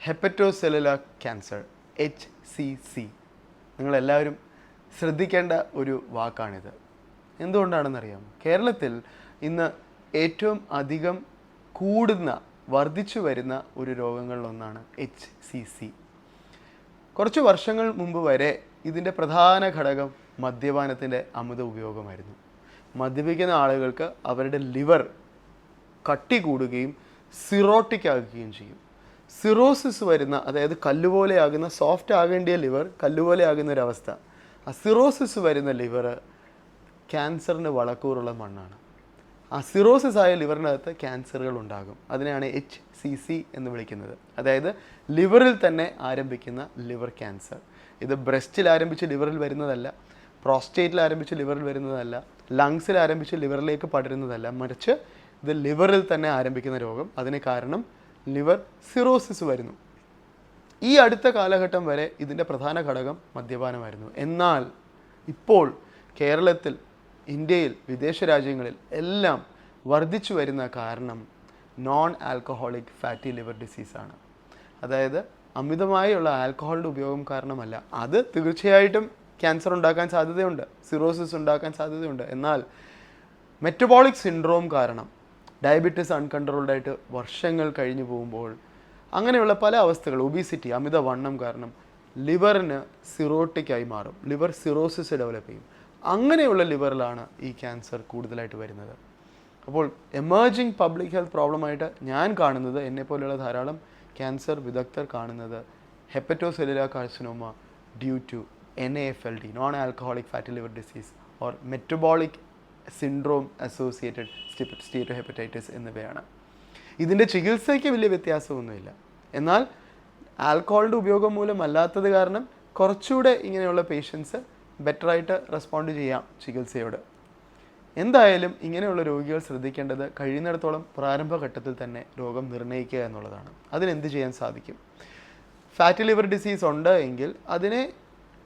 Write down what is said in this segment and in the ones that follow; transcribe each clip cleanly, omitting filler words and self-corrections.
Hepatocellular cancer HCC നിങ്ങളെല്ലാവരും ശ്രദ്ധിക്കേണ്ട ഒരു വാക്കാണിത്. എന്തുകൊണ്ടാണെന്നറിയാമോ? കേരളത്തിൽ ഇന്ന് ഏറ്റവും അധികം വർദ്ധിച്ചു വരുന്ന ഒരു രോഗങ്ങളിലൊന്നാണ് HCC. കുറച്ച് വർഷങ്ങൾ മുമ്പ് വരെ ഇതിൻ്റെ പ്രധാന ഘടകം മദ്യപാനത്തിൻ്റെ അമിത ഉപയോഗമായിരുന്നു. മദ്യപിക്കുന്ന ആളുകൾക്ക് അവരുടെ ലിവർ കട്ടി കൂടുകയും സിറോട്ടിക് ആകുകയും ചെയ്യും. സിറോസിസ് വരുന്ന, അതായത് കല്ലുപോലെയാകുന്ന, സോഫ്റ്റ് ആകേണ്ടിയ ലിവർ കല്ലുപോലെ ആകുന്ന ഒരവസ്ഥ. ആ സിറോസിസ് വരുന്ന ലിവർ ക്യാൻസറിന് വളക്കൂറുള്ള മണ്ണാണ്. ആ സിറോസിസ് ആയ ലിവറിനകത്ത് ക്യാൻസറുകൾ ഉണ്ടാകും. അതിനെയാണ് HCC എന്ന് വിളിക്കുന്നത്. അതായത് ലിവറിൽ തന്നെ ആരംഭിക്കുന്ന ലിവർ ക്യാൻസർ. ഇത് ബ്രസ്റ്റിൽ ആരംഭിച്ച് ലിവറിൽ വരുന്നതല്ല, പ്രോസ്റ്റേറ്റിൽ ആരംഭിച്ച് ലിവറിൽ വരുന്നതല്ല, ലങ്സിൽ ആരംഭിച്ച് ലിവറിലേക്ക് പടരുന്നതല്ല, മറിച്ച് ഇത് ലിവറിൽ തന്നെ ആരംഭിക്കുന്ന രോഗം. അതിന് കാരണം ലിവർ സിറോസിസ് വരുന്നു. ഈ അടുത്ത കാലഘട്ടം വരെ ഇതിൻ്റെ പ്രധാന ഘടകം മദ്യപാനമായിരുന്നു. എന്നാൽ ഇപ്പോൾ കേരളത്തിൽ, ഇന്ത്യയിൽ, വിദേശ രാജ്യങ്ങളിൽ എല്ലാം വർദ്ധിച്ചു വരുന്ന കാരണം നോൺ ആൽക്കഹോളിക് ഫാറ്റി ലിവർ ഡിസീസാണ്. അതായത് അമിതമായുള്ള ആൽക്കഹോളിൻ്റെ ഉപയോഗം കാരണമല്ല. അത് തീർച്ചയായിട്ടും ക്യാൻസർ ഉണ്ടാക്കാൻ സാധ്യതയുണ്ട്, സിറോസിസ് ഉണ്ടാക്കാൻ സാധ്യതയുണ്ട്. എന്നാൽ മെറ്റബോളിക് സിൻഡ്രോം കാരണം, ഡയബറ്റീസ് അൺകൺട്രോൾഡായിട്ട് വർഷങ്ങൾ കഴിഞ്ഞു പോകുമ്പോൾ, അങ്ങനെയുള്ള പല അവസ്ഥകൾ, ഒബീസിറ്റി, അമിതവണ്ണം കാരണം ലിവറിന് സിറോട്ടിക്കായി മാറും, ലിവർ സിറോസിസ് ഡെവലപ്പ് ചെയ്യും. അങ്ങനെയുള്ള ലിവറിലാണ് ഈ ക്യാൻസർ കൂടുതലായിട്ട് വരുന്നത്. അപ്പോൾ എമേർജിങ് പബ്ലിക് ഹെൽത്ത് പ്രോബ്ലമായിട്ട് ഞാൻ കാണുന്നത്, എന്നെപ്പോലെയുള്ള ധാരാളം ക്യാൻസർ വിദഗ്ധർ കാണുന്നത്, hepatocellular carcinoma due to NAFLD, non alcoholic fatty liver disease, or metabolic syndrome associated steatohepatitis എന്നിവയാണ്. ഇതിൻ്റെ ചികിത്സയ്ക്ക് വലിയ വ്യത്യാസമൊന്നുമില്ല. എന്നാൽ ആൽക്കഹോളിൻ്റെ ഉപയോഗം മൂലമല്ലാത്തത് കാരണം കുറച്ചുകൂടെ ഇങ്ങനെയുള്ള പേഷ്യൻസ് ബെറ്ററായിട്ട് റെസ്പോണ്ട് ചെയ്യാം ചികിത്സയോട്. എന്തായാലും ഇങ്ങനെയുള്ള രോഗികൾ ശ്രദ്ധിക്കേണ്ടത് കഴിയുന്നിടത്തോളം പ്രാരംഭഘട്ടത്തിൽ തന്നെ രോഗം നിർണ്ണയിക്കുക എന്നുള്ളതാണ്. അതിനെന്ത് ചെയ്യാൻ സാധിക്കും? ഫാറ്റി ലിവർ ഡിസീസ് ഉണ്ട് എങ്കിൽ അതിനെ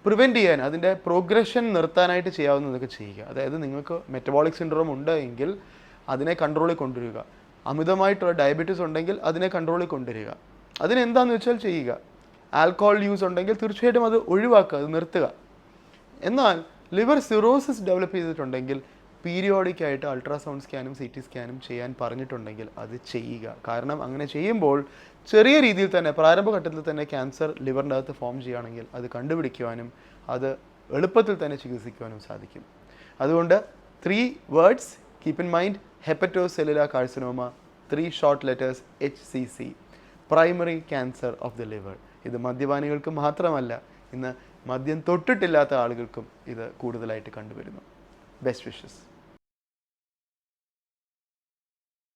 പ്രിവെൻറ്റ് ചെയ്യാൻ, അതിൻ്റെ പ്രോഗ്രഷൻ നിർത്താനായിട്ട് ചെയ്യാവുന്നതൊക്കെ ചെയ്യുക. അതായത് നിങ്ങൾക്ക് മെറ്റബോളിക് സിൻഡ്രോം ഉണ്ട് എങ്കിൽ അതിനെ കൺട്രോളിൽ കൊണ്ടുവരിക. അമിതമായിട്ടുള്ള ഡയബറ്റീസ് ഉണ്ടെങ്കിൽ അതിനെ കൺട്രോളിൽ കൊണ്ടുവരിക. അതിനെന്താണെന്ന് വെച്ചാൽ ചെയ്യുക. ആൽക്കഹോൾ യൂസ് ഉണ്ടെങ്കിൽ തീർച്ചയായിട്ടും അത് ഒഴിവാക്കുക, അത് നിർത്തുക. എന്നാൽ ലിവർ സിറോസിസ് ഡെവലപ്പ് ചെയ്തിട്ടുണ്ടെങ്കിൽ പീരിയോഡിക് ആയിട്ട് അൾട്രാസൗണ്ട് സ്കാനും CT സ്കാനും ചെയ്യാൻ പറഞ്ഞിട്ടുണ്ടെങ്കിൽ അത് ചെയ്യുക. കാരണം അങ്ങനെ ചെയ്യുമ്പോൾ ചെറിയ രീതിയിൽ തന്നെ, പ്രാരംഭഘട്ടത്തിൽ തന്നെ ക്യാൻസർ ലിവറിൻ്റെ അകത്ത് ഫോം ചെയ്യുകയാണെങ്കിൽ അത് കണ്ടുപിടിക്കുവാനും അത് എളുപ്പത്തിൽ തന്നെ ചികിത്സിക്കുവാനും സാധിക്കും. അതുകൊണ്ട് 3 words keep in mind: hepatocellular carcinoma, 3 short letters HCC, primary cancer of the liver. ഇത് മദ്യപാനികൾക്ക് മാത്രമല്ല, ഇന്ന് മദ്യം തൊട്ടിട്ടില്ലാത്ത ആളുകൾക്കും ഇത് കൂടുതലായിട്ട് കണ്ടുവരുന്നു. Best wishes.